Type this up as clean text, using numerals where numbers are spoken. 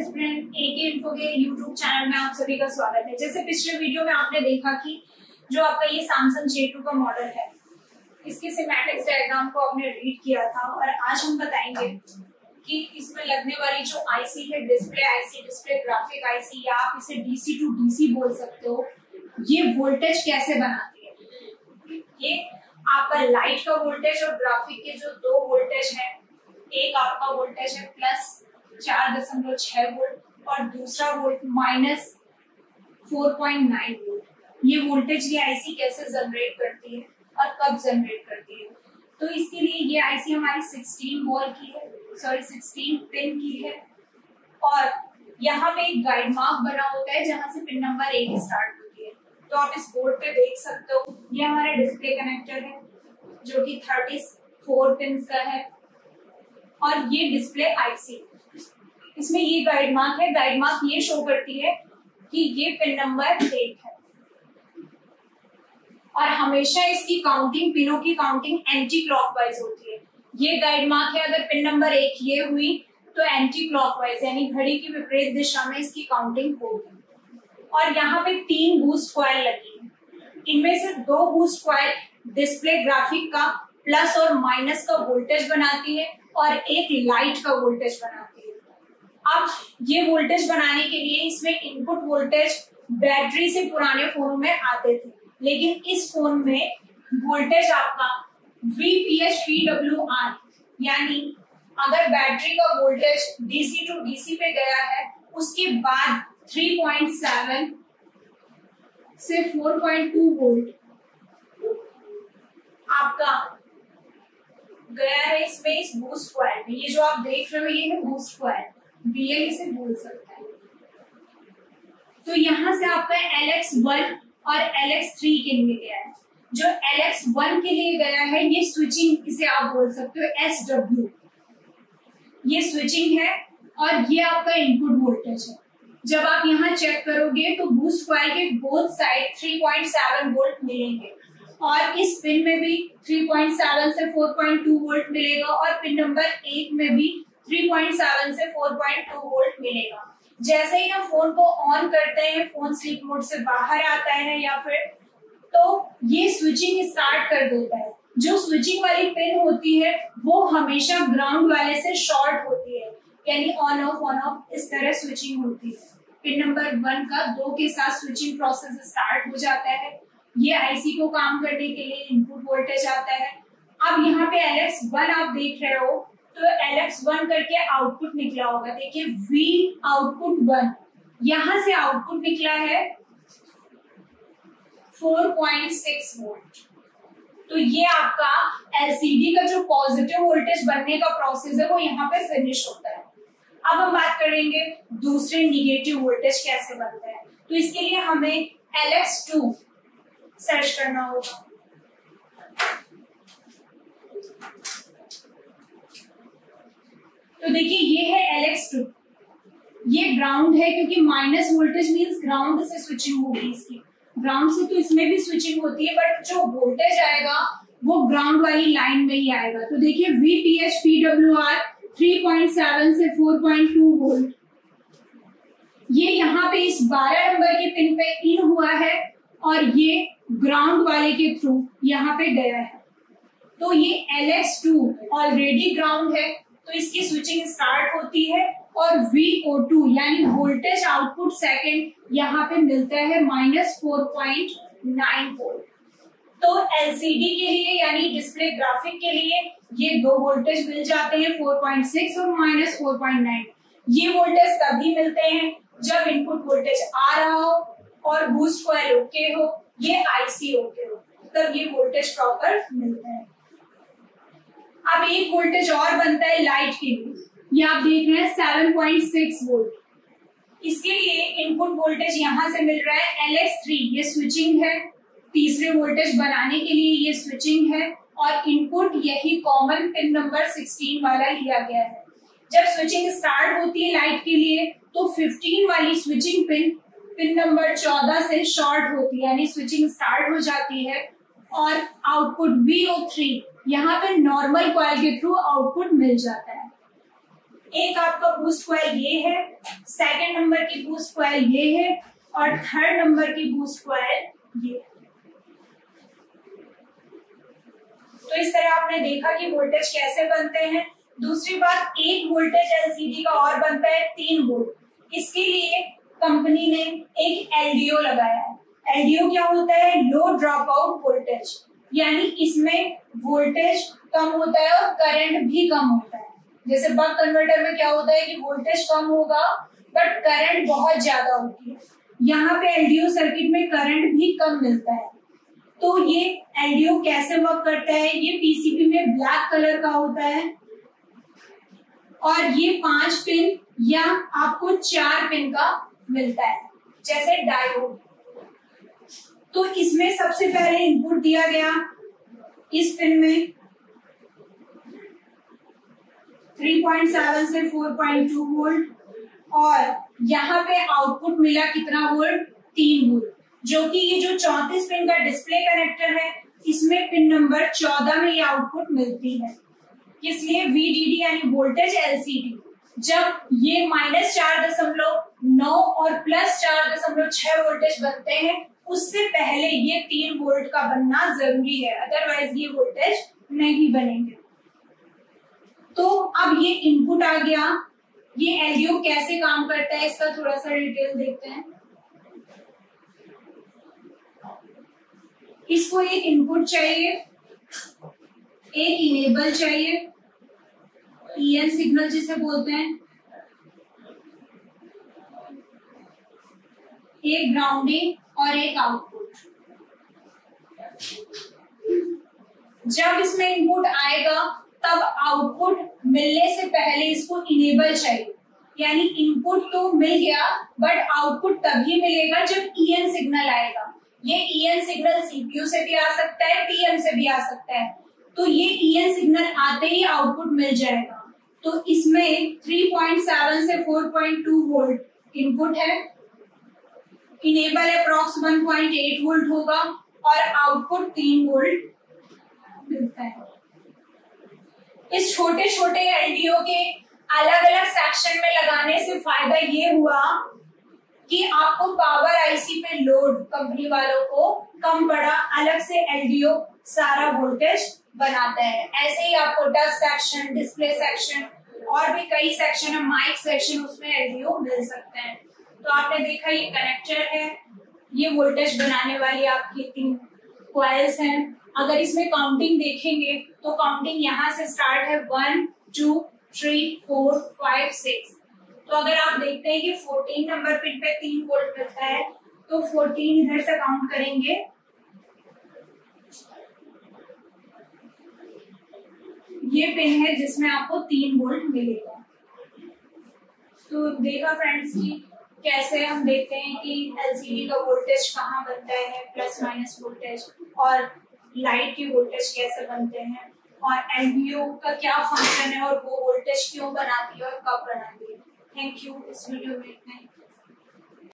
Student एके info के YouTube channel में आप सभी का स्वागत है। जैसे पिछले वीडियो में आपने देखा कि जो आपका ये सैमसंग J2 का मॉडल है, इसके सिमेटिक्स डायग्राम को आपने रीड किया था और आज हम बताएंगे कि इसमें लगने वाली जो आईसी है, display IC, display graphic IC या आप इसे डीसी टू डीसी बोल सकते हो, ये वोल्टेज कैसे बनाती है। ये आपका लाइट का वोल्टेज और ग्राफिक के जो दो वोल्टेज है, एक आपका वोल्टेज है प्लस 4.6 वोल्ट और दूसरा वोल्ट माइनस 4.9 वोल्ट। ये वोल्टेज ये आईसी कैसे जनरेट करती है और कब जनरेट करती है। तो इसके लिए ये आईसी हमारी 16 पिन की है और यहाँ पे एक गाइड मार्क बना होता है जहां से पिन नंबर 1 स्टार्ट होती है। तो आप इस बोर्ड पे देख सकते हो, ये हमारा डिस्प्ले कनेक्टर है जो कि 34 पिन का है और ये डिस्प्ले आईसी, इसमें ये गाइड मार्क है। गाइड मार्क ये शो करती है कि ये पिन नंबर 1 है और हमेशा इसकी काउंटिंग, पिनों की काउंटिंग एंटी क्लॉकवाइज होती है। ये गाइड मार्क है, अगर पिन नंबर 1 ये हुई तो एंटी क्लॉकवाइज यानी घड़ी की विपरीत दिशा में इसकी काउंटिंग होगी। और यहाँ पे 3 बूस्ट कॉइल लगी है, इनमें से 2 बूस्ट कॉइल डिस्प्ले ग्राफिक का प्लस और माइनस का वोल्टेज बनाती है और एक लाइट का वोल्टेज बनाती है। अब ये वोल्टेज बनाने के लिए इसमें इनपुट वोल्टेज बैटरी से पुराने फोनों में आते थे, लेकिन इस फोन में वोल्टेज आपका VPH-PWR यानी अगर बैटरी का वोल्टेज डीसी टू डीसी पे गया है उसके बाद 3.7 से 4.2 वोल्ट आपका गया है इसमें, इस बूस्ट कॉइल में। ये जो आप देख रहे हो ये है बूस्ट कॉइल, BL इसे बोल सकता है। तो यहां से आपका LX1 और LX3 के लिए गया है। जो LX1 के लिए गया है ये स्विचिंग, इसे आप बोल सकते हो SW, ये स्विचिंग है और ये आपका इनपुट वोल्टेज है। जब आप यहाँ चेक करोगे तो बूस्ट कॉइल के बोथ साइड 3.7 वोल्ट मिलेंगे और इस पिन में भी 3.7 से 4.2 वोल्ट मिलेगा और पिन नंबर 1 में भी 3.7 से 4.2 वोल्ट मिलेगा। जैसे ही हम फोन को ऑन करते हैं, फोन स्लीप मोड से बाहर आता है या फिर तो ये स्विचिंग स्टार्ट कर देता है। जो स्विचिंग वाली पिन होती है वो हमेशा ग्राउंड वाले से शॉर्ट होती है, यानी ऑन ऑफ इस तरह स्विचिंग होती है। पिन नंबर 1 का 2 के साथ स्विचिंग प्रोसेस स्टार्ट हो जाता है। ये आईसी को काम करने के लिए इनपुट वोल्टेज आता है। अब यहाँ पे LX1 आप देख रहे हो तो LX1 करके आउटपुट निकला होगा, देखिए V आउटपुट 1, यहां से आउटपुट निकला है 4.6 वोल्ट। तो ये आपका LCD का जो पॉजिटिव वोल्टेज बनने का प्रोसेस है वो यहाँ पे फिनिश होता है। अब हम बात करेंगे दूसरे निगेटिव वोल्टेज कैसे बनता है। तो इसके लिए हमें LX2 सर्च करना होगा। तो देखिए ये है LX2, ये ग्राउंड है क्योंकि माइनस वोल्टेज मींस ग्राउंड से स्विचिंग होगी इसकी। ग्राउंड से तो इसमें भी स्विचिंग होती है बट जो वोल्टेज आएगा वो ग्राउंड वाली लाइन में ही आएगा। तो देखिए VPH-PWR 3.7 से 4.2 वोल्ट, ये यहाँ पे इस 12 नंबर के पिन पे इन हुआ है और ये ग्राउंड वाले के थ्रू यहाँ पे गया है। तो ये LX2 ऑलरेडी ग्राउंड है तो इसकी स्विचिंग स्टार्ट होती है और VO2 यानी वोल्टेज आउटपुट सेकंड यहाँ पे मिलता है -4.9 वोल्ट। तो LCD के लिए यानी डिस्प्ले ग्राफिक के लिए ये 2 वोल्टेज मिल जाते हैं, 4.6 और -4.9। ये वोल्टेज तभी मिलते हैं जब इनपुट वोल्टेज आ रहा हो और बूस्ट कॉइल ओके हो, ये आईसी ओके हो, तब ये वोल्टेज प्रॉपर मिलता है। अब एक वोल्टेज और बनता है लाइट के लिए, ये आप देख रहे हैं 7.6 वोल्ट। इसके लिए इनपुट वोल्टेज यहां से मिल रहा है LX3, ये स्विचिंग है, तीसरे वोल्टेज बनाने के लिए ये स्विचिंग है और इनपुट यही कॉमन पिन नंबर 16 वाला लिया गया है। जब स्विचिंग स्टार्ट होती है लाइट के लिए तो 15 वाली स्विचिंग पिन नंबर 14 से शॉर्ट होती है यानी स्विचिंग स्टार्ट हो जाती है और आउटपुट VO3 यहाँ पे नॉर्मल कॉइल के थ्रू आउटपुट मिल जाता है। एक आपका बूस्ट कॉइल ये है, सेकंड नंबर की बूस्ट कॉइल ये है और थर्ड नंबर की बूस्ट कॉइल ये है। तो इस तरह आपने देखा कि वोल्टेज कैसे बनते हैं। दूसरी बात, एक वोल्टेज एलसीडी का और बनता है 3 वोल्ट। इसके लिए कंपनी ने एक एलडीओ लगाया है। एलडीओ क्या होता है? लो ड्रॉप आउट वोल्टेज, यानी इसमें वोल्टेज कम होता है और करंट भी कम होता है। जैसे बक कन्वर्टर में क्या होता है कि वोल्टेज कम होगा बट करंट बहुत ज्यादा होती है, यहाँ पे एलडीओ सर्किट में करंट भी कम मिलता है। तो ये एलडीओ कैसे वर्क करता है? ये पीसीबी में ब्लैक कलर का होता है और ये 5 पिन या आपको 4 पिन का मिलता है, जैसे डायोड। तो इसमें सबसे पहले इनपुट दिया गया इस पिन में 3.7 से 4.2 वोल्ट और यहाँ पे आउटपुट मिला कितना वोल्ट? 3 वोल्ट, जो कि ये जो 34 पिन का डिस्प्ले कनेक्टर है इसमें पिन नंबर 14 में ये आउटपुट मिलती है। इसलिए VDD यानी वोल्टेज एलसीडी जब ये -4.9 और +4.6 वोल्टेज बनते हैं उससे पहले ये 3 वोल्ट का बनना जरूरी है, अदरवाइज ये वोल्टेज नहीं बनेंगे। तो अब ये इनपुट आ गया। ये एलडीओ कैसे काम करता है इसका थोड़ा सा डिटेल देखते हैं। इसको एक इनपुट चाहिए, एक इनेबल चाहिए, EN सिग्नल जिसे बोलते हैं, एक ग्राउंडिंग और एक आउटपुट। जब इसमें इनपुट आएगा तब आउटपुट मिलने से पहले इसको इनेबल चाहिए, यानी इनपुट तो मिल गया बट आउटपुट तभी मिलेगा जब EN सिग्नल आएगा। ये EN सिग्नल CPU से भी आ सकता है, PM से भी आ सकता है। तो ये EN सिग्नल आते ही आउटपुट मिल जाएगा। तो इसमें 3.7 से 4.2 वोल्ट इनपुट है, इनेबल अप्रॉक्स 1.8 वोल्ट होगा और आउटपुट 3 वोल्ट मिलता है। इस छोटे छोटे एलडीओ के अलग अलग सेक्शन में लगाने से फायदा ये हुआ कि आपको पावर आईसी पे लोड कंपनी वालों को कम पड़ा, अलग से एलडीओ सारा वोल्टेज बनाता है। ऐसे ही आपको टच सेक्शन, डिस्प्ले सेक्शन और भी कई सेक्शन है, माइक सेक्शन, उसमें एलडीओ मिल सकते हैं। तो आपने देखा ये कनेक्टर है, ये वोल्टेज बनाने वाली आपकी 3 कॉइल्स हैं। अगर इसमें काउंटिंग देखेंगे तो काउंटिंग यहाँ से स्टार्ट है 1 2 3 4 5 6। तो अगर आप देखते हैं कि 14 नंबर पिन पे 3 वोल्ट मिलता है तो 14 इधर से काउंट करेंगे, ये पिन है जिसमें आपको 3 वोल्ट मिलेगा। तो देखा फ्रेंड्स कि कैसे हम देखते हैं कि एलसीडी का वोल्टेज कहाँ बनता है, प्लस माइनस वोल्टेज, और लाइट की वोल्टेज कैसे बनते हैं, और एलडीओ का क्या फंक्शन है और वो वोल्टेज क्यों बनाती है और कब बनाती है। Thank you. इस वीडियो में इतना ही।